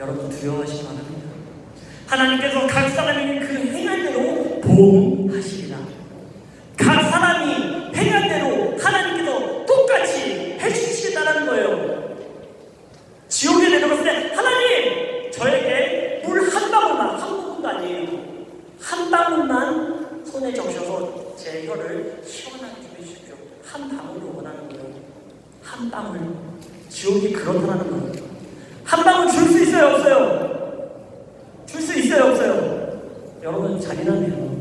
여러분 두려워하시기 바랍니다. 하나님께서 각 사람에게 그 행한 대로 보응하시리라. 각 사람이 행한 대로 하나님께서 똑같이 해주시겠다는 거예요. 지옥에 내려갔을 때 하나님 저에게 물 한 방울만, 한 모금도 아니에요, 한 방울만 손에 적셔서 제 혀를 시원하게 좀 해주십시오. 한 방울을 원하는 거예요. 한 방울. 지옥이 그렇다는 거예요. 한 방울 줄 수 있어요, 없어요? 줄 수 있어요, 없어요? 여러분 잔인하네요.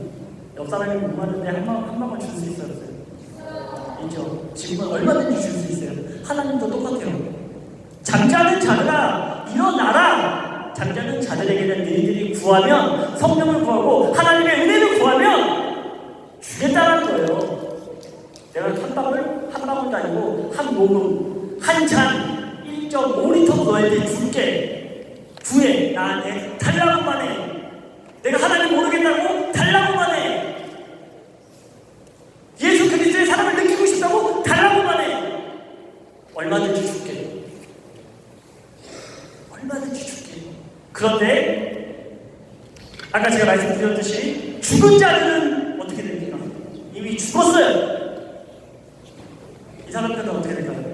옆 사람이 못 맞는데 한 방울 줄 수 있어요, 없어요? 있죠? 지금은 얼마든지 줄 수 있어요. 하나님도 똑같아요. 잠자는 자들아 일어나라. 잠자는 자들에게는 너희들이 구하면 성령을 구하고 하나님의 은혜를 구하면 주겠다는 거예요. 내가 한 방울도 아니고 한 모금, 한 잔 1.5리터 너에게 줄게. 구해. 나한테 달라고만 해. 내가 하나님 모르겠다고 달라고만 해. 예수 그리스도의 사랑을 느끼고 싶다고 달라고만 해. 얼마든지 줄게. 얼마든지 줄게. 그런데 아까 제가 말씀드렸듯이 죽은 자들은 어떻게 됩니까? 이미 죽었어요. 이 사람들은 어떻게 될까요?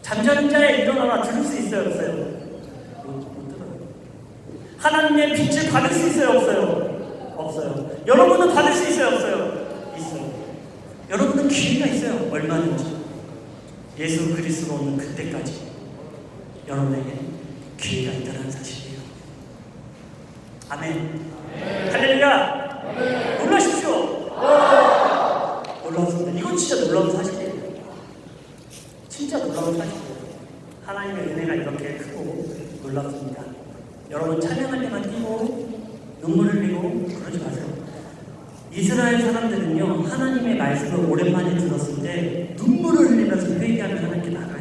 잠자는 자에 일어나라. 들을 수 있어요, 없어요? 못 들어요. 하나님의 빛을 받을 수 있어요, 없어요? 없어요. 여러분은 받을 수 있어요, 없어요? 있어요. 여러분은 기회가 있어요, 얼마든지. 예수 그리스도로 오는 그때까지 여러분에게 기회가 있다는 사실이에요. 아멘. 할렐루야. 놀라십시오. 놀라웠습니다. 이건 진짜 놀라운 사실이에요. 진짜 놀라운 사실이에요. 하나님의 은혜가 이렇게 크고 놀랍습니다. 여러분 찬양할 때만 뛰고 눈물을 흘리고 그러지 마세요. 이스라엘 사람들은요, 하나님의 말씀을 오랜만에 들었을 때 눈물을 흘리면서 회개하며 하나님께 나아가요.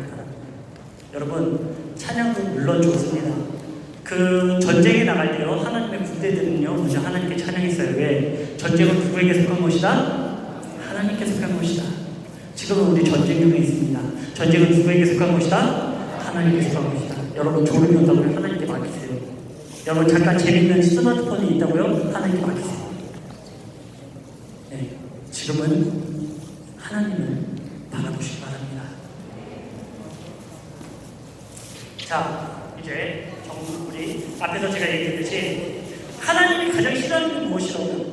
여러분 찬양도 물론 좋습니다. 그 전쟁에 나갈 때요, 하나님의 군대들은요 먼저 하나님께 찬양했어요. 왜? 전쟁은 누구에게 속한 것이다? 하나님께 속한 것이다. 지금은 우리 전쟁 중에 있습니다. 전쟁은 누구에게 속한 것이다? 하나님께 속한 것이다. 여러분 졸음이 온다고요? 하나님께 맡기세요. 여러분 잠깐 재밌는 스마트폰이 있다고요? 하나님께 맡기세요. 네, 지금은 하나님을 바라보시기 바랍니다. 자, 이제 우리 앞에서 제가 얘기했듯이 하나님이 가장 싫어하는 게 무엇이라고요?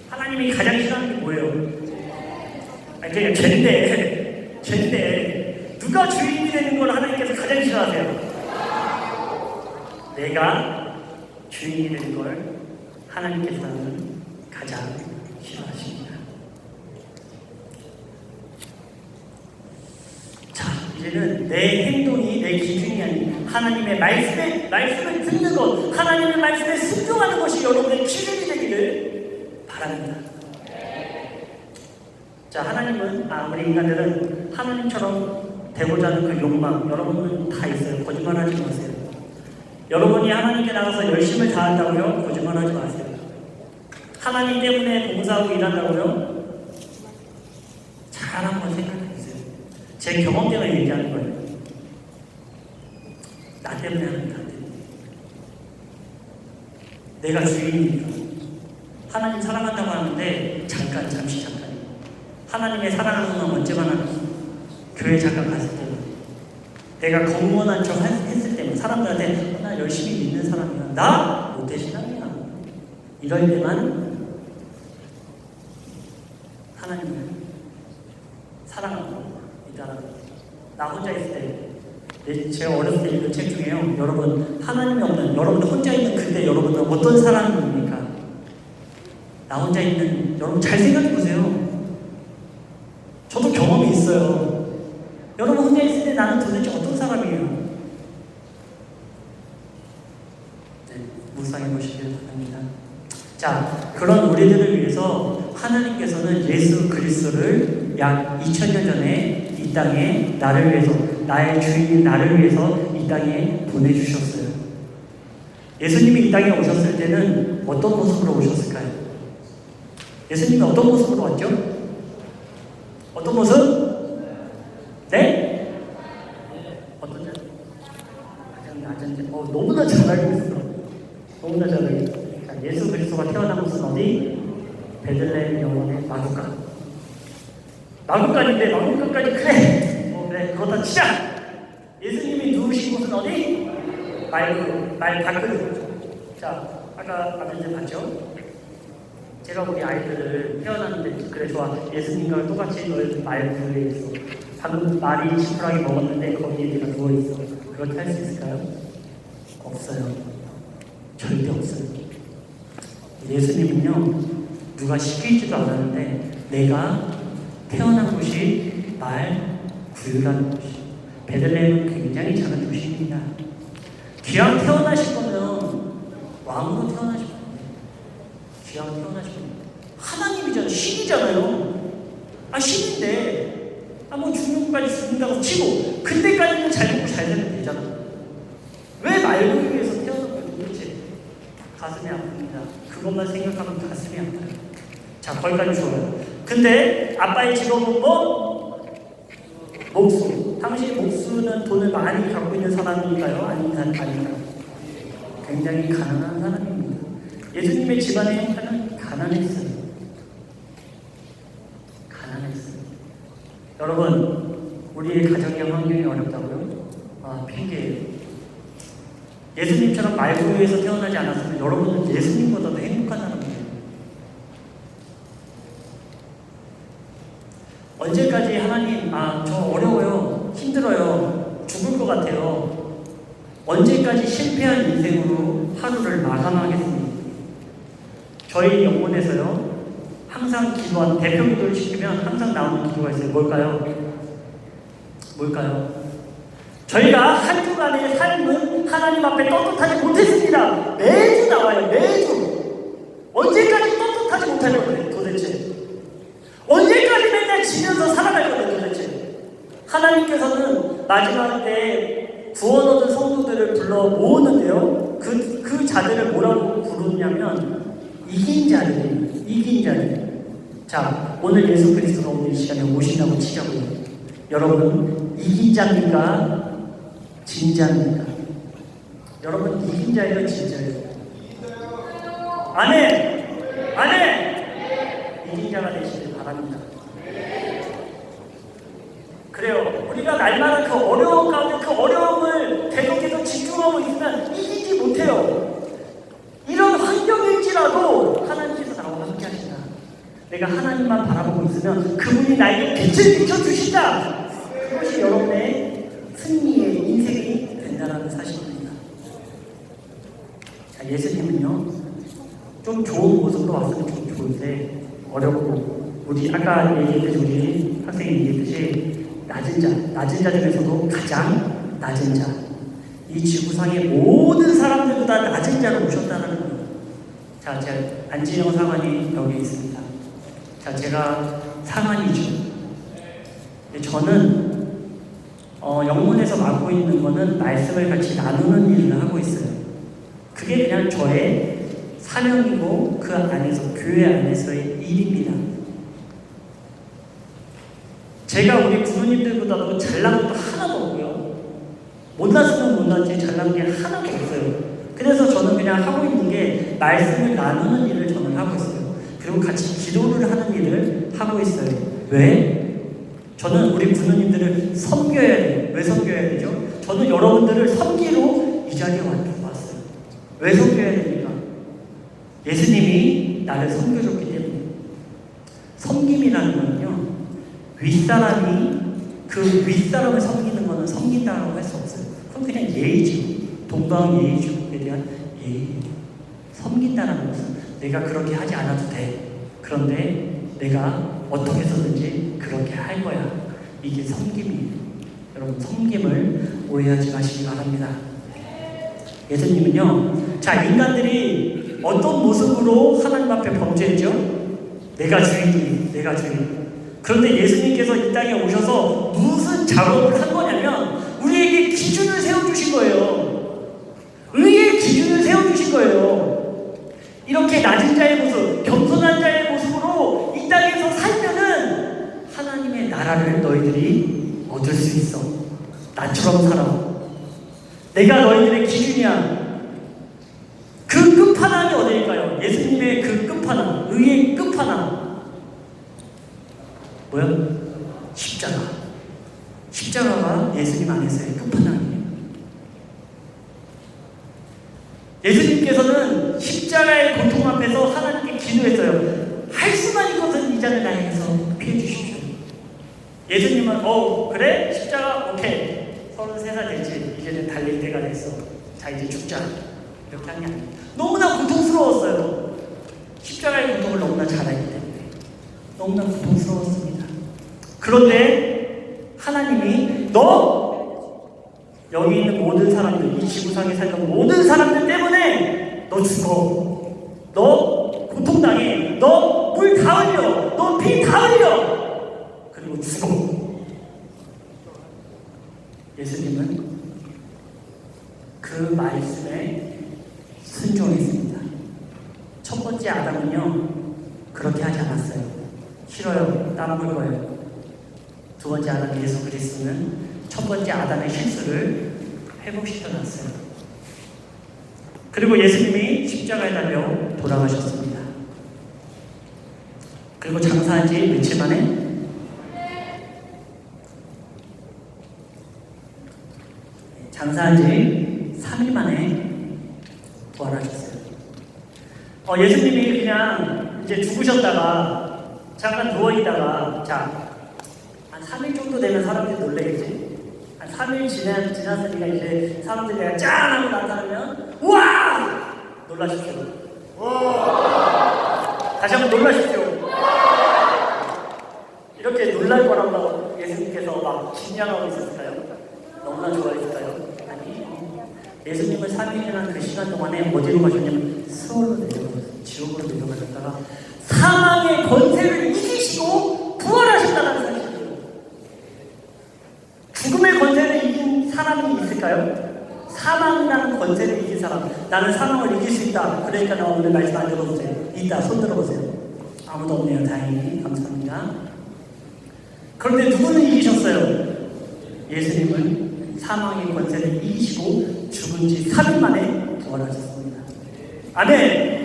하나님이 가장 싫어하는 게 뭐예요? 그러니까 죄인데 누가 주인이 되는 걸 하나님께서 가장 싫어하세요? 내가 주인이 되는 걸 하나님께서는 가장 싫어하십니다. 자, 이제는 내 행동이 내 기준이 아닌 하나님의 말씀을 듣는 것, 하나님의 말씀에 순종하는 것이 여러분의 기준이 되기를 바랍니다. 자, 하나님은, 우리 인간들은 하나님처럼 되고자 하는 그 욕망, 여러분은 다 있어요. 거짓말하지 마세요. 여러분이 하나님께 나가서 열심을 다한다고요? 거짓말하지 마세요. 하나님 때문에 봉사하고 일한다고요? 잘 한번 생각해보세요. 제 경험 때문에 얘기하는 거예요. 나 때문에 하는 게 안 돼요. 내가 주인이니까. 하나님 사랑한다고 하는데 잠시 하나님의 사랑하는 건 언제만 하는지. 교회 잠깐 갔을 때만, 내가 공무원한 척 했을 때만, 사람들한테 나 열심히 믿는 사람이야, 나 못된 신앙이야, 이럴 때만 하나님을 사랑하고 있다라는 거예요. 나 혼자 있을 때, 제가 어렸을 때 읽은 책 중에요, 여러분 하나님이 없는, 여러분 혼자 있는 그때 여러분은 어떤 사람입니까? 나 혼자 있는, 여러분 잘 생각해보세요. 저도 경험이 있어요. 여러분 혼자 있을 때 나는 도대체 어떤 사람이에요? 네, 묵상해보시길 바랍니다. 자, 그런 우리들을 위해서 하나님께서는 예수 그리스도를 약 2000년 전에 이 땅에 나를 위해서, 나의 주인인 나를 위해서 이 땅에 보내주셨어요. 예수님이 이 땅에 오셨을 때는 어떤 모습으로 오셨을까요? 예수님이 어떤 모습으로 왔죠? 어떤 모습? 네? 너무나 잘 알고 있어. 너무나 잘 알고 있어. 자, 예수 그리스도가 태어난 곳은 어디? 베들레헴 영원의 마구간. 마구간인데 마구간까지 그래. 그래 그렇다 치자. 예수님이 누우신 곳은 어디? 말 밖으로. 자, 아까 아버지 봤죠? 제가 우리 아이들을 태어났는데 그래 좋아. 예수님과 똑같이 너희 말구에 있어. 방금 말이 지푸라기 먹었는데 거기에 네가 누워있어. 그렇게 할 수 있을까요? 없어요. 절대 없어요. 예수님은요, 누가 시키지도 않았는데 내가 태어난 곳이 말 구유라는 곳이. 베들레헴은 굉장히 작은 도시입니다. 귀양 태어나실 거면 왕으로 태어나실 거예요. 귀양 태어나실 거예요. 하나님이잖아요. 신이잖아요. 신인데 뭐 죽는까지 죽는다고 치고 그때까지는 잘 먹고 잘 살면 되잖아. 왜 말고 위해서 태어난 거예요? 도대체 가슴이 아픕니다. 그것만 생각하면 가슴이 아파요. 자, 거기까지 좋아요. 근데 아빠의 직업은 뭐? 목수. 당시 목수는 돈을 많이 갖고 있는 사람일까요? 아닌가요? 굉장히 가난한 사람입니다. 예수님의 집안의 형편은 가난했어요. 가난했어요. 여러분, 우리의 가정의 환경이 어렵다고요? 핑계예요. 예수님처럼 말구유에서 태어나지 않았으면 여러분은 예수님보다도 행복한 사람이에요. 언제까지 하나님, 저 어려워요. 힘들어요. 죽을 것 같아요. 언제까지 실패한 인생으로 하루를 마감하겠습니까? 저희 영혼에서요, 항상 기도한 대표 기도를 시키면 항상 나오는 기도가 있어요. 뭘까요? 저희가 한 주간의 삶은 하나님 앞에 떳떳하지 못했습니다. 매주 나와요. 매주. 언제까지 떳떳하지 못할 거예요 도대체? 언제까지 맨날 지면서 살아갈 거예요 도대체? 하나님께서는 마지막 때 구원 얻은 성도들을 불러 모으는데요, 그 자들을 뭐라고 부르냐면 이긴 자들. 자, 오늘 예수 그리스도가 오늘 이 시간에 오신다고 치자고요. 여러분, 이긴 자입니까? 진자입니까? 여러분, 이긴 자예요, 진자예요? 아멘! 이긴 자가 되시길 바랍니다. 그래요. 우리가 날마다 그 어려움 가운데 그 어려움을 계속해서 집중하고 있으면 이기지 못해요. 이런 환경일지라도 하나님께서 나와 함께 하신다. 내가 하나님만 바라보고 있으면 그분이 나에게 빛을 비춰주신다. 그것이 여러분의 승리의 인생이 된다는 사실입니다. 자, 예수님은요, 좀 좋은 모습으로 왔으면 좀 좋은데 어렵고, 우리 아까 얘기했듯이, 우리 학생이 얘기했듯이 낮은 자 중에서도 가장 낮은 자, 이 지구상의 모든 사람들보다 낮은 자로 오셨다는 거예요. 자, 제 안진영 상관이 여기 있습니다. 자, 제가 상관이죠. 저는 영문에서 맡고 있는 거는 말씀을 같이 나누는 일을 하고 있어요. 그게 그냥 저의 사명이고 그 안에서, 교회 안에서의 일입니다. 제가 우리 부모님들보다도 잘난 것도 하나도 없고요, 못났으면 못났지 잘난 게 하나도 없어요. 그래서 저는 그냥 하고 있는 게 말씀을 나누는 일을 저는 하고 있어요. 그리고 같이 기도를 하는 일을 하고 있어요. 왜? 저는 우리 부모님들을 섬겨야 돼요. 왜 섬겨야 되죠? 저는 여러분들을 섬기러 이 자리에 왔어요. 왜 섬겨야 됩니까? 예수님이 나를 섬겨줬기 때문에. 섬김이라는 거는요, 윗사람이 그 윗사람을 섬기는 거는 섬긴다고 할 수 없어요. 그건 그냥 예의죠. 동방 예의주에 대한 예의. 섬긴다는 것은 내가 그렇게 하지 않아도 돼. 그런데 내가 어떻게 해서든지 그렇게 할 거야. 이게 섬김이에요. 여러분, 섬김을 오해하지 마시기 바랍니다. 예수님은요, 자, 인간들이 어떤 모습으로 하나님 앞에 범죄했죠? 내가 주인. 그런데 예수님께서 이 땅에 오셔서 무슨 작업을 한 거냐면 우리에게 기준을 세워주신 거예요. 의의 기준을 세워주신 거예요. 이렇게 낮은 자의 모습, 겸손한 자의 모습으로 이 땅에서 살면은 하나님의 나라를 너희들이 얻을 수 있어. 나처럼 살아. 내가 너희들의 기준이야. 끝판왕이 어디일까요? 예수님의 그 끝판왕, 의의 끝판왕 뭐야? 십자가. 십자가가 예수님 안에서의 끝판왕이에요. 예수님께서는 십자가의 고통 앞에서 하나님께 기도했어요. 할 수만 있거든 이 잔을 나에게서 피해 주십시오. 예수님은 그래? 십자가 오케이. 33살 됐지. 이제는 달릴 때가 됐어. 자 이제 죽자. 이렇게 한 게 아니에요. 너무나 고통스러웠어요. 십자가의 고통을 너무나 잘 알기 때문에 너무나 고통스러웠습니다. 그런데 하나님이 너 여기 있는 모든 사람들, 이 지구상에 살던 모든 사람들 때문에 너 죽어. 너 고통당해. 너 물 다 흘려. 너 피 다 흘려. 그리고 죽어. 예수님은 그 말씀에 순종했습니다. 첫 번째 아담은요 그렇게 하지 않았어요. 싫어요. 땀 물 거예요. 두 번째 아담 예수 그리스도는 첫 번째 아담의 실수를 회복시켜놨어요. 그리고 예수님이 십자가에 달려 돌아가셨습니다. 그리고 장사한 지 며칠 만에 장사한 지 3일 만에 부활하셨어요. 예수님이 그냥 이제 죽으셨다가 잠깐 누워있다가 한 3일 정도 되면 사람들이 놀래겠지? 한 3일 지났으니까 이제 사람들이 내가 짠! 하고 나타나면 우와! 놀라십시오. 다시 한번 놀라십시오. 이렇게 놀랄 거라고 예수님께서 막 긴장하고 있었을까요? 너무나 좋아했을까요? 아니, 예수님은 3일이라는 그 시간 동안에 어디로 가셨냐면 스월로 내려가셨어요. 지옥으로 내려가셨다가 사망의 권세를 이기시고 부활하셨다는 사실이에요. 죽음의 권세를 이긴 사람이 있을까요? 사망이라는 권세를 이긴 사람. 나는 사망을 이길 수 있다. 그러니까 나 오늘 말씀 안 들어보세요. 있다. 손 들어보세요. 아무도 없네요. 다행히. 감사합니다. 그런데 누구는 이기셨어요? 예수님은 사망의 권세를 이기시고 죽은 지 3일 만에 부활하셨습니다. 아멘!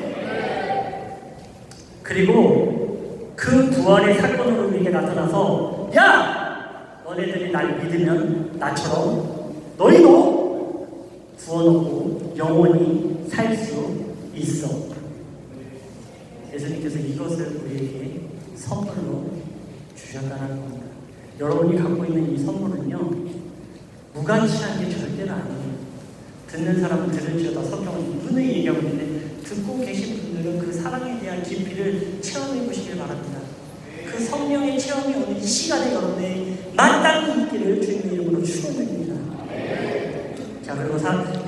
그리고 그 부활의 사건으로 우리에게 나타나서 야! 너네들이 날 믿으면 나처럼 너희도 구원 얻고 영원히 살 수 있어. 예수님께서 이것을 우리에게 선물로 주셨다는 겁니다. 여러분이 갖고 있는 이 선물은요 무가치한 게 절대로 아니에요. 듣는 사람은 들을지어다 성경은 이분을 얘기하고 있는데 듣고 계신 분들은 그 사랑에 대한 깊이를 체험해 보시길 바랍니다. 그 성령의 체험이 오늘 이 시간에 여러분의 마땅히 있기를 주님의 이름으로 축원드립니다. 자, 그리고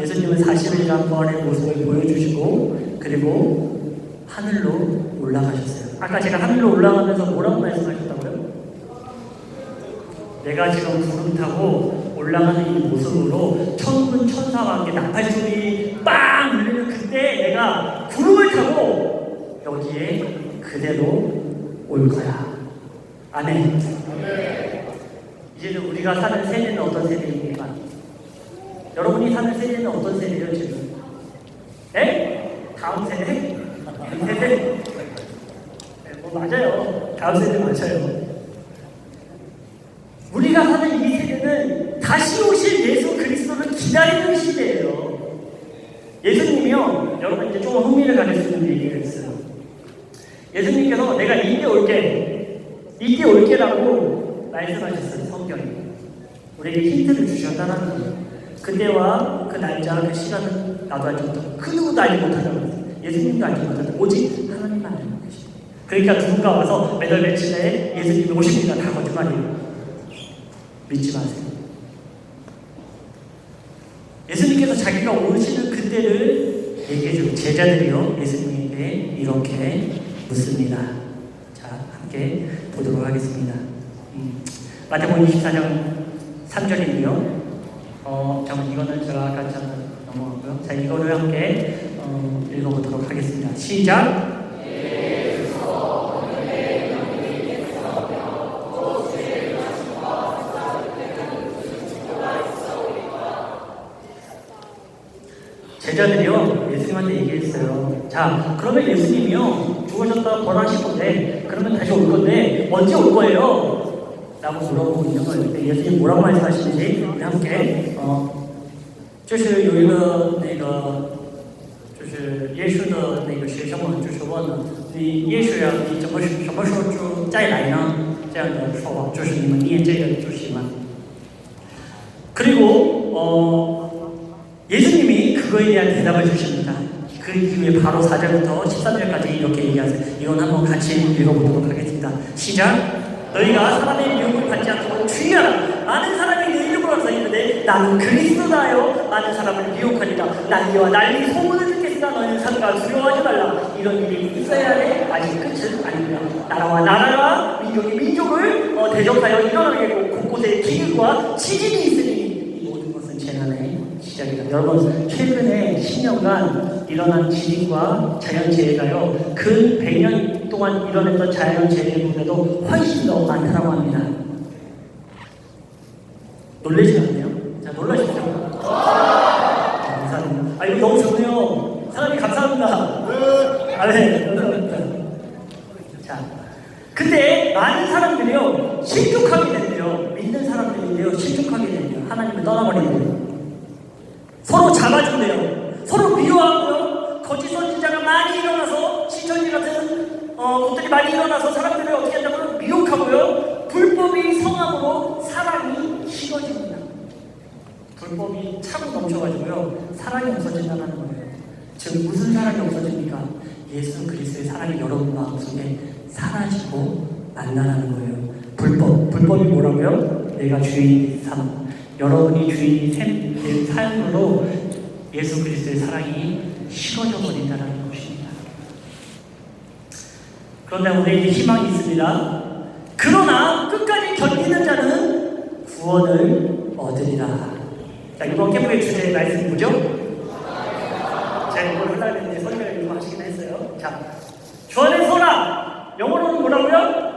예수님은 40일간 부활의 모습을 보여주시고 그리고 하늘로 올라가셨어요. 아까 제가 하늘로 올라가면서 뭐라고 말씀하셨다고요? 내가 지금 구름 타고 올라가는 이 모습으로 천군 천사와 함께 나팔소리 빵 울리는 그때 내가 구름을 타고 여기에 그대로 올 거야. 아멘. 이제는 우리가 사는 세대는 어떤 세대입니까? 여러분이 사는 세대는 어떤 세대예요 지금? 네? 다음 세대? 이 세대? 네, 뭐 맞아요. 다음 세대 맞아요. 우리가 사는 이 세대는 다시 오실 예수 그리스도를 기다리는 시대예요. 예수님이요, 여러분 이제 조금 흥미를 가질 수 있는 얘기가 있어요. 예수님께서 내가 이때 올게라고 말씀하셨어요. 성경에 우리에게 힌트를 주셨다는 거예요. 그때와 그 날짜, 그 시간은 나도 알지 못하고 그 누구도 알지 못한다고 했어요. 예수님도 알지 못한다. 오직 하나님만 알고 계십니다. 그러니까 누군가 와서 몇월 며칠 내에 예수님이 오십니다. 다 거짓말이에요. 믿지 마세요. 예수님께서 자기가 오시는 그때를 얘기해주고 제자들이요 예수님에게 이렇게 묻습니다. 자, 함께 보도록 하겠습니다. 마태복음 24장 3절이고요. 잠깐 이거는 제가 아까 넘어갔고요. 자, 이거를 함께 읽어보도록 하겠습니다. 시작. 제자들이요 예수님께 예수님한테 얘기했어요. 자, 그러면 예수님이요 죽으셨다 부활하실 건데 그러면 다시 올 건데 언제 올 거예요? 라고 물어보고 있는 거예요. 근데 예수님 뭐라고 말씀하시는지 우리 함께 就是有一个那个就是耶稣的那个学生们就是问了你耶稣呀你什么时候就再来呢？这样的说法就是你们念这个就行了。 그리고 예수님이 그거에 대한 대답을 주십니다. 그 이후에 바로 4절부터 13절까지 이렇게 얘기하세요. 이건 한번 같이 읽어보도록 하겠습니다. 시작! 너희가 사람의 미움을 받지 않도록 주의하라. 많은 사람이 내 이름으로 와서 있는데 나는 그리스도다요. 많은 사람을 미혹하리라. 난리와 난리 소문을 듣겠으나 너희는 삼가 두려워하지 말라. 이런 일이 있어야 해. 아직 끝은 아닙니다. 나라와 나라가 민족이 민족을 대적하여 일어나겠고 곳곳에 기근과 지진이 있으니 이 모든 것은 재난의 시작이다. 여러분 최근에 10년간 일어난 지진과 자연재해가요 근 100년 동안 일어났던 자연재해보다도 훨씬 더 많다고 합니다. 놀라지 않나요? 자, 놀라십시오. 감사합니다. 이거 너무 좋네요. 사람이 감사합니다. 네, 감사합니다. 자, 근데 많은 사람들이요 실족하게 된대요. 믿는 사람들인데요 실족하게 된대요. 하나님을 떠나버린대요. 서로 잡아준대요. 서로 미워하고요. 거짓 선지자가 많이 일어나서 신천지 같은 곳들이 많이 일어나서 사람들을 어떻게 한다면 미혹하고요. 불법이 성함으로 사랑이 식어집니다. 불법이 차고 넘쳐가지고요. 사랑이 없어진다는 거예요. 즉 무슨 사랑이 없어집니까? 예수 그리스도의 사랑이 여러분 마음속에 사라지고 만나는 거예요. 불법이 뭐라고요? 내가 주인의 삶. 여러분이 주인이 된 삶으로 예수 그리스도의 사랑이 식어져 버린다는 것입니다. 그런데 우리에게 희망이 있습니다. 그러나 끝까지 견디는 자는 구원을 얻으리라. 자, 이번 캠프의 주제 말씀이 뭐죠? 제가 이걸 하려고 했는데 설교를 좀 하시긴 했어요. 자, 주 안에 서라! 영어로는 뭐라고요?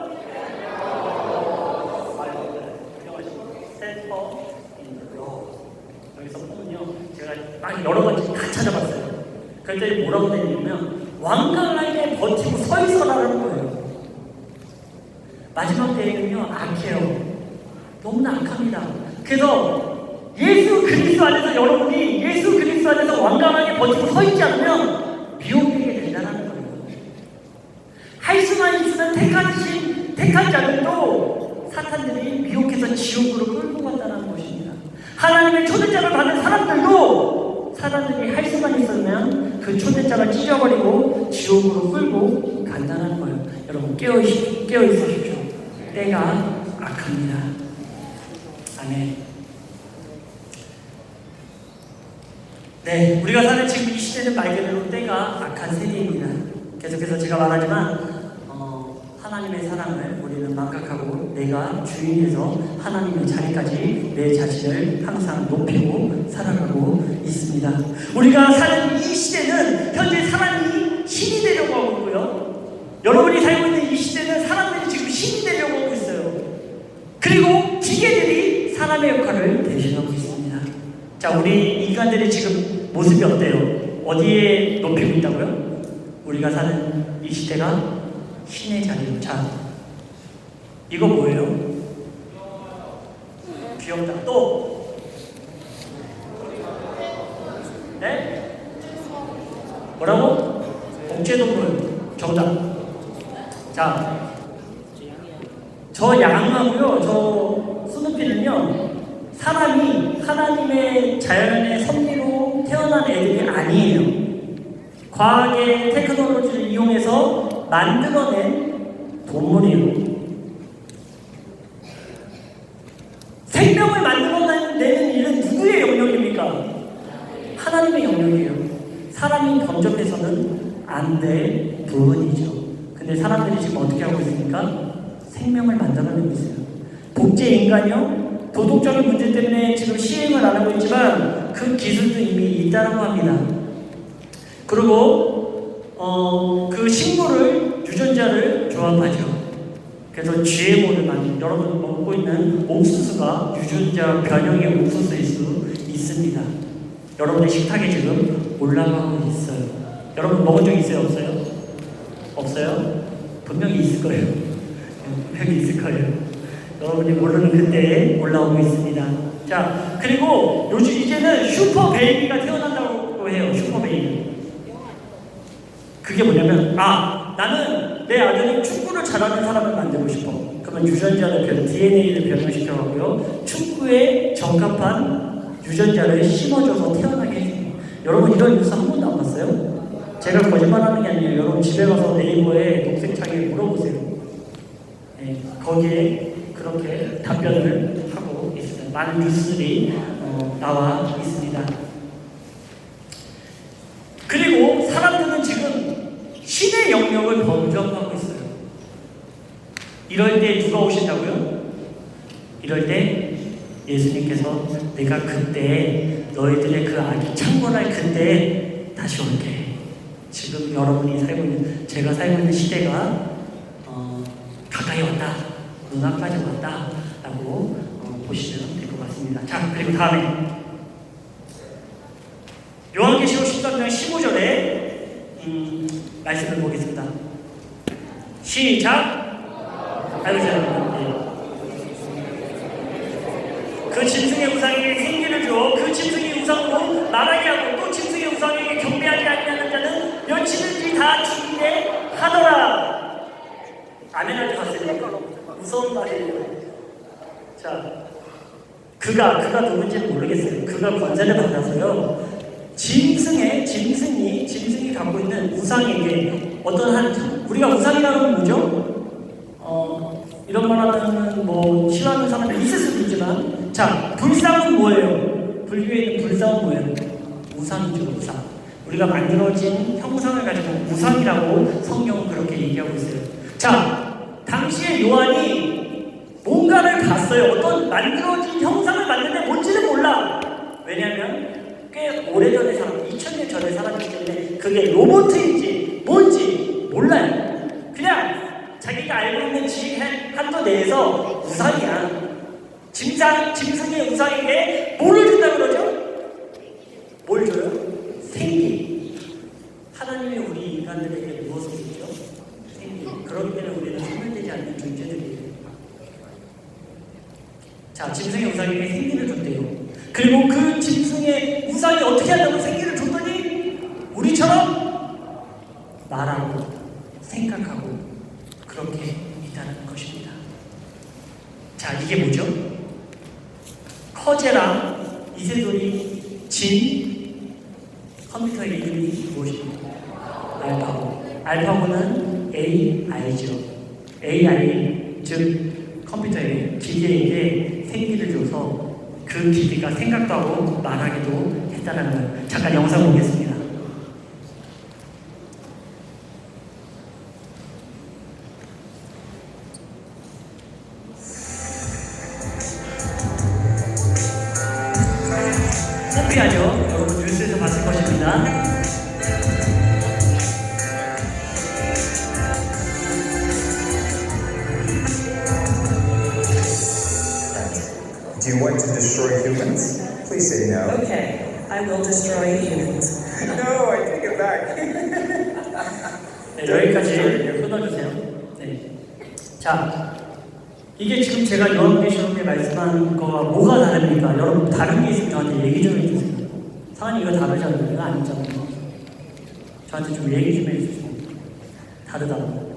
여기서 보면요, 제가 막 여러 가지 다 찾아봤어요. 그랬더니 뭐라고 되냐면 완강하게 버티고 서 있어라는 거예요. 마지막 때에는요 악해요. 너무나 악합니다. 그래서 예수 그리스도 안에서 여러분이 예수 그리스도 안에서 완강하게 버티고 서 있지 않으면 미혹되게 된다는 거예요. 할 수만 있으면 택한 자들도 사탄들이 미혹해서 지옥으로 끌고 간다는 것입니다. 하나님의 초대장을 받은 사람들도 사람들이 할 수만 있으면 그 초대장을 찢어버리고 지옥으로 끌고 간다는 거예요. 여러분 깨어 있으십시오. 때가 악합니다. 아멘. 네, 우리가 사는 지금 이 시대는 말 그대로 때가 악한 세대입니다. 계속해서 제가 말하지만 하나님의 사랑을 우리는 망각하고 내가 주인에서 하나님의 자리까지 내 자신을 항상 높이고 살아가고 있습니다. 우리가 사는 이 시대는 현재 사람이 신이 되려고 하고 있고요. 여러분이 살고 있는 이 시대는 사람들이 지금 신이 되려고 하고 있어요. 그리고 기계들이 사람의 역할을 대신하고 있습니다. 자, 우리 인간들의 지금 모습이 어때요? 어디에 높이고 있다고요? 우리가 사는 이 시대가 신의 자리로. 자, 이거 뭐예요? 귀엽다. 또? 네? 뭐라고? 복제동물. 정답. 자, 저 양하고요, 저 스누피는요, 사람이 하나님의 자연의 섭리로 태어난 애들이 아니에요. 과학의 테크놀로지를 이용해서 만들어낸 동물이에요. 생명을 만들어내는 일은 누구의 영역입니까? 하나님의 영역이에요. 사람이 범접해서는 안 될 부분이죠. 근데 사람들이 지금 어떻게 하고 있습니까? 생명을 만들어내고 있어요. 복제 인간이요? 도덕적인 문제 때문에 지금 시행을 안 하고 있지만 그 기술도 이미 있다고 합니다. 그리고 그 식물을 유전자를 조합하죠. 그래서 GMO를 여러분 먹고 있는 옥수수가 유전자 변형의 옥수수일 수 있습니다. 여러분의 식탁에 지금 올라가고 있어요. 여러분 먹은 적 있어요? 없어요? 없어요? 분명히 있을 거예요. 분명히 있을 거예요. 여러분이 모르는 그때에 올라오고 있습니다. 자, 그리고 요즘 이제는 슈퍼 베이비가 태어난다고 해요. 슈퍼 베이비. 그게 뭐냐면, 나는 내 아들이 축구를 잘하는 사람을 만들고 싶어. 그러면 유전자를 DNA를 변형시켜가고요, 축구에 적합한 유전자를 심어줘서 태어나게 해줍니다. 여러분 이런 뉴스 한 번도 안 봤어요? 제가 거짓말하는 게 아니에요. 여러분 집에 가서 네이버에 녹색창에 물어보세요. 네, 거기에 그렇게 답변을 하고 있습니다. 많은 뉴스들이 나와 있습니다. 그리고 사람들은 지금 신의 영역을 범접하고 있어요. 이럴 때 누가 오신다고요? 이럴 때 예수님께서 내가 그때 너희들의 그 악이 창궐할 그때 다시 올게. 지금 여러분이 살고 있는, 제가 살고 있는 시대가 가까이 왔다, 눈앞까지 왔다 라고 보시면 될 것 같습니다. 자, 그리고 다음에 요한계시록 13장 15절에 말씀을 보겠습니다. 시작! 그 짐승의 우상에게 생기를 주어 그 짐승의 우상으로 말하게 하고 또 짐승의 우상에게 경배하지 아니하는 자는 몇이든지 다 죽이게 하더라. 아멘 하지 마세요. 무서운 말이에요. 자, 그가 누군지는 모르겠어요. 그가 권세를 받아서요, 짐승이 갖고 있는 우상에게 어떤 한, 우리가 우상이라는 건 뭐죠? 이런 말 하면 뭐 싫어하는 사람이 있을 수도 있지만, 자, 불상은 뭐예요? 불교에 있는 불상은 뭐예요? 우상이죠, 우상. 우리가 만들어진 형상을 가지고 우상이라고 성경은 그렇게 얘기하고 있어요. 자, 당시에 요한이 뭔가를 봤어요. 어떤 만들어진 형상을 봤는데 뭔지는 몰라. 왜냐하면 꽤 오래전에 2000년 전에 살았기 때문에 그게 로봇인지 뭔지 몰라요. 그냥 자기가 알고 있는 지식 한도 내에서 우상이야. 짐승의 우상에게 뭐를 준다 그러죠? 뭘 줘요? 생기. 하나님이 우리 인간들에게 무엇을 주죠? 생기. 그렇기 때문에 우리는 소멸되지 않는 존재들이에요. 자, 짐승의 우상에게 생기를 줬대요. 그리고 그 짐승의 우상이 어떻게 한다고 생기를 줬더니 우리처럼 말하고 생각하고 그렇게 있다는 것입니다. 자, 이게 뭐죠? 커제랑 이세돌이 진 컴퓨터 이름이 무엇입니까? 알파고는 AI죠. AI, 즉 컴퓨터에, 기계에게 생기를 줘서 그 기계가 생각도 하고 말하기도 했다는 거예요. 잠깐 영상 보겠습니다. 창피하죠? 여러분 뉴스에서 봤을 것입니다. Do you want to destroy humans? Please say no. Okay, I will destroy humans. No, I take it back. 네, 여기까지 끊어주세요. 네. 자, 이게 지금 제가 요한계시록에 말씀한 거와 뭐가 다릅니까? 여러분 다른 게 있으면 저한테 얘기 좀 해주세요. 상한이 이거 다르잖아요. 이거 아니잖아요. 저한테 좀 얘기 좀 해주세요. 다르다고.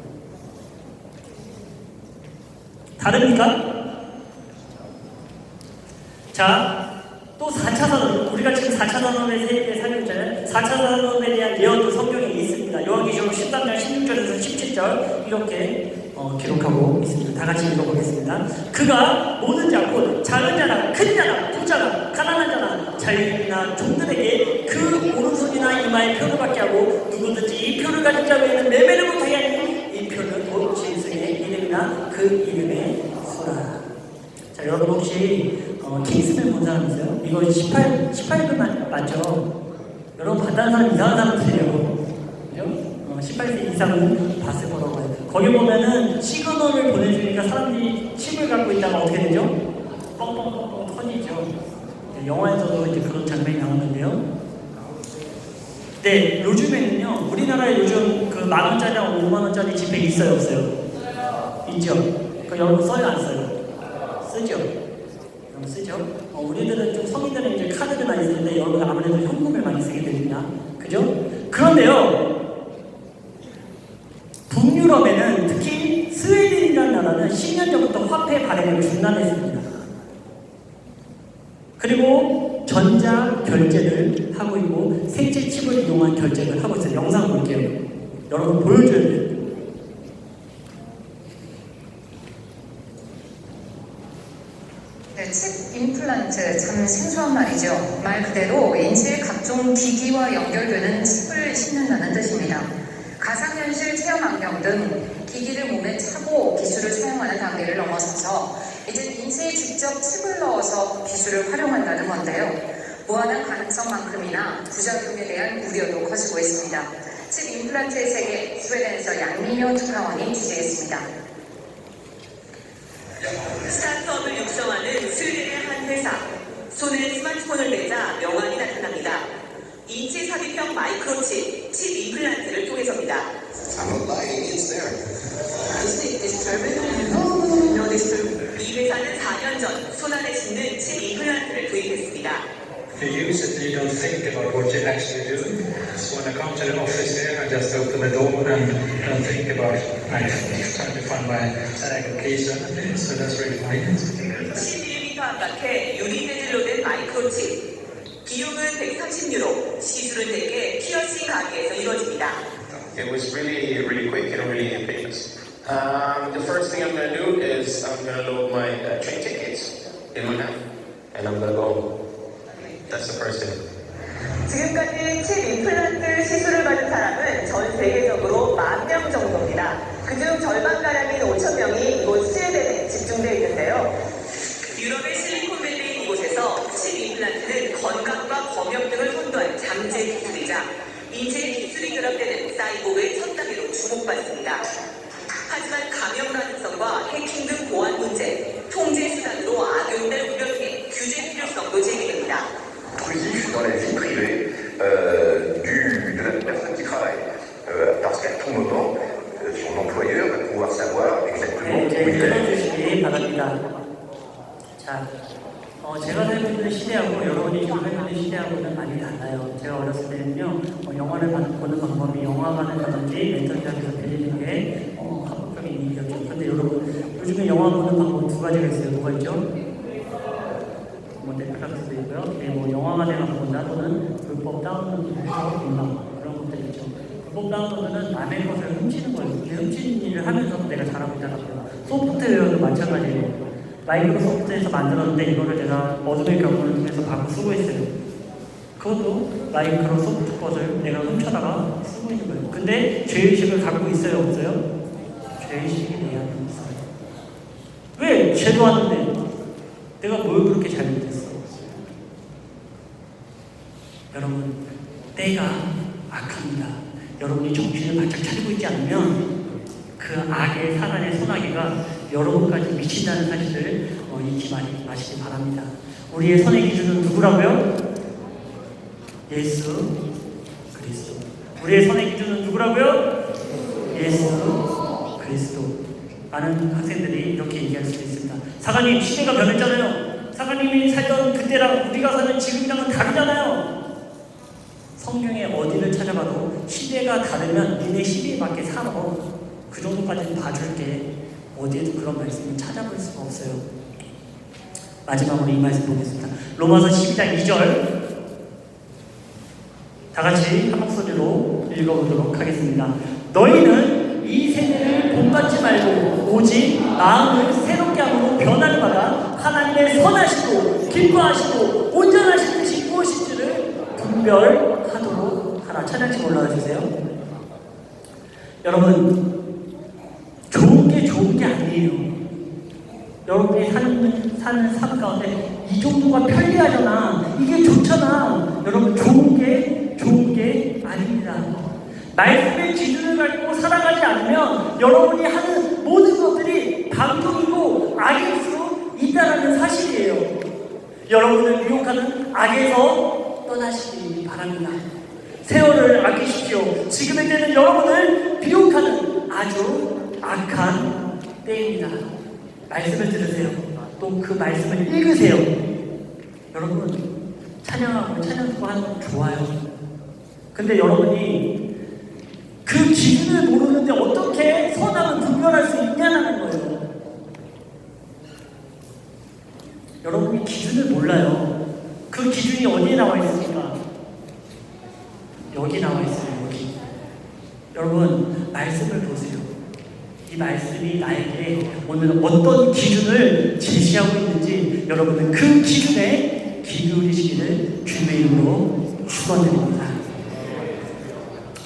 다릅니까? 자, 또 4차 산업, 우리가 지금 4차 산업의 세계에 살고 있잖아요. 4차 산업에 대한 예언도 성경에 있습니다. 요한계시록 13장 16절에서 17절 이렇게 기록하고 있습니다. 다 같이 읽어보겠습니다. 그가 모든 자, 곧 작은 자나 큰 자나 부자나 가난한 자나 자유인이나 종들에게 그 오른손이나 이마에 표를 받게 하고 누구든지 이 표를 가진 자 외에는 매매를 못하게 하니 이 표는 곧 짐승의 이름이나 그 이름의 수라. 자, 여러분 혹시 킹스맨 본 사람 있어요? 이거 18금 맞죠? 여러분 봤다는 사람 이상한 사람들이에요. 그죠? 18세 이상은 봤을 거라고 해요. 거기 보면은 시그널을 보내주니까 사람들이 칩을 갖고 있다가 어떻게 되죠? 뻥뻥뻥뻥 터지죠. 네, 영화에서도 이제 그런 장면이 나오는데요. 네, 요즘에는요, 우리나라에 요즘 그 10,000원짜리하고 50,000원짜리 지폐 있어요, 없어요? 있죠? 그 여러분 써요, 안 써요? 쓰죠? 여러분 쓰죠? 우리들은 좀 성인들은 이제 카드를 많이 쓰는데 여러분 아무래도 현금을 많이 쓰게 됩니다. 그죠? 그런데요, 북유럽에는 특히 스웨덴이라는 나라는 10년 전부터 화폐 발행을 중단했습니다. 그리고 전자 결제를 하고 있고 생체 칩을 이용한 결제를 하고 있어요. 영상 볼게요. 여러분 보여줘야 돼요. 네, 칩 임플란트 참 생소한 말이죠. 말 그대로 인체의 각종 기기와 연결되는 칩을 심는다는 뜻입니다. 가상현실 체험 안경 등 기기를 몸에 차고 기술을 사용하는 단계를 넘어서서 이제 인체에 직접 칩을 넣어서 기술을 활용한다는 건데요. 무한한 가능성만큼이나 부작용에 대한 우려도 커지고 있습니다. 칩 임플란트의 세계, 스웨덴에서 양민효 특파원이 취재했습니다. 스타트업을 육성하는 스웨덴의 한 회사. 손에 스마트폰을 대자 명암이 나타납니다. 인체 삽입형 마이크로칩, 칩 임플란트를 통해서입니다. I'm not lying, it's there. Is this German? No, this is. 이 회사는 4년 전 손안에 싣는 칩 임플란트를 도입했습니다. You use it, you don't think about what you're actually doing. So when I come to the office here, I just open the door and don't think about like trying to find my tag or keys or anything. So that's really nice. 11m 안팎의 유리 재질로 된 마이크로칩. 비용은 130유로, 시술은 대개 피어싱 가게에서 이루어집니다. It was really quick and really painless. The first thing I'm going to do is I'm going to load my train tickets in my hand and I'm going to go home. That's the first thing. 지금까지 칩 임플란트 시술을 받은 사람은 전 세계적으로 10,000명 정도입니다. 그중 절반가량인 5,000명이 이곳 스웨덴에 집중되어 있는데요. 유럽의 실리콘밸리인 이곳에서 칩 임플란트는 건강과 검역 등을 선도한 잠재 기술이자 인체의 기술이 결합되는 사이보그의 첫 단계로 주목받습니다. 하지만 감염 가능성과 해킹 등 보안 문제, 통제 수단으로 악용될 우려에 규제 필요성도 제기됩니다. intrusif dans la vie privée de la personne qui travaille. Parce qu'à tout moment, son employeur va pouvoir savoir exactement 네, où 이제 il est. 들어주시기 바랍니다. 자, 제가 살고 있는 시대하고 여러분이 지금 살고 있는 시대하고는 많이 달라요. 제가 어렸을 때는요, 영화를 보는 방법이 영화관을 가든지 렌터기장에서 빌리는 게 합법적인 일이었죠. 근데 여러분, 요즘에 영화 보는 방법 두 가지가 있어요. 뭐가 있죠? 뭐 넷플릭스도 있고요. 네, 뭐 영화관에 가서 본다 또는 불법 다운로드해서 본다 그런 것들 있죠. 불법 다운로드는 남의 것을 훔치는 거예요. 훔치는 일을 하면서 내가 잘하고 있다고요. 소프트웨어도 마찬가지예요. 마이크로소프트에서 만들었는데 이거를 내가 어둠의 경우를 통해서 바로 쓰고 있어요. 그것도 마이크로소프트 것을 내가 훔쳐다가 쓰고 있는 거예요. 근데 죄의식을 갖고 있어요, 없어요? 죄의식이 내 안에 있어요. 왜? 죄도 하는데 내가 뭘 그렇게 잘못했어? 여러분, 때가 악합니다. 여러분이 정신을 바짝 차리고 있지 않으면 그 악의 사단의 소나기가 여러분까지 미친다는 사실을 잊지 마시기 바랍니다. 우리의 선의 기준은 누구라고요? 예수 그리스도. 우리의 선의 기준은 누구라고요? 예수 그리스도. 많은 학생들이 이렇게 얘기할 수도 있습니다. 사관님, 시대가 변했잖아요. 사관님이 살던 그때랑 우리가 사는 지금이랑은 다르잖아요. 성경에 어디를 찾아봐도 시대가 다르면 니네 시대에 맞게 살아. 그 정도까지는 봐줄게. 어디에도 그런 말씀을 찾아볼 수가 없어요. 마지막으로 이 말씀 보겠습니다. 로마서 12장 2절 다 같이 한 목소리로 읽어보도록 하겠습니다. 너희는 이 세대를 본받지 말고 오직 마음을 새롭게 함으로 변화를 받아 하나님의 선하시고 기뻐하시고 온전하신 뜻이 무엇인지를 분별하도록 하라. 찬양팀 올라와 주세요. 여러분, 좋은 게 아니에요. 여러분이 사는 삶 가운데 이 정도가 편리하잖아. 이게 좋잖아. 여러분, 좋은 게 아닙니다. 말씀의 기준을 갖고 살아가지 않으면 여러분이 하는 모든 것들이 방종이고 악일 수 있다는 사실이에요. 여러분을 유혹하는 악에서 떠나시기 바랍니다. 세월을 아끼십시오. 지금의 때는 여러분을 유혹하는 아주 악한 때입니다. 말씀을 들으세요. 또 그 말씀을 읽으세요. 여러분, 찬양하고 찬양하고 하는 건 좋아요. 근데 여러분이 그 기준을 모르는데 어떻게 선악을 분별할 수 있냐는 거예요. 여러분이 기준을 몰라요. 그 기준이 어디에 나와 있습니까? 여기 나와 있어요. 여기. 여러분, 말씀을 보세요. 이 말씀이 나에게 오늘 어떤 기준을 제시하고 있는지 여러분은 그 기준에 귀 기울이시기를 주님의 이름으로 축원드립니다.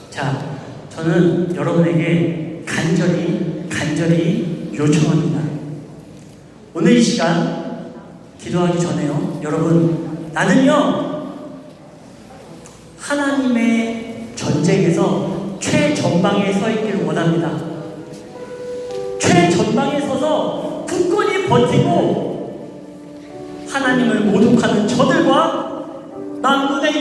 자, 저는 여러분에게 간절히 요청합니다. 오늘 이 시간 기도하기 전에요. 여러분, 나는요 하나님의 전쟁에서 최전방에 서 있기를 원합니다. 최전방에 서서 굳건히 버티고 하나님을 모독하는 저들과 만군의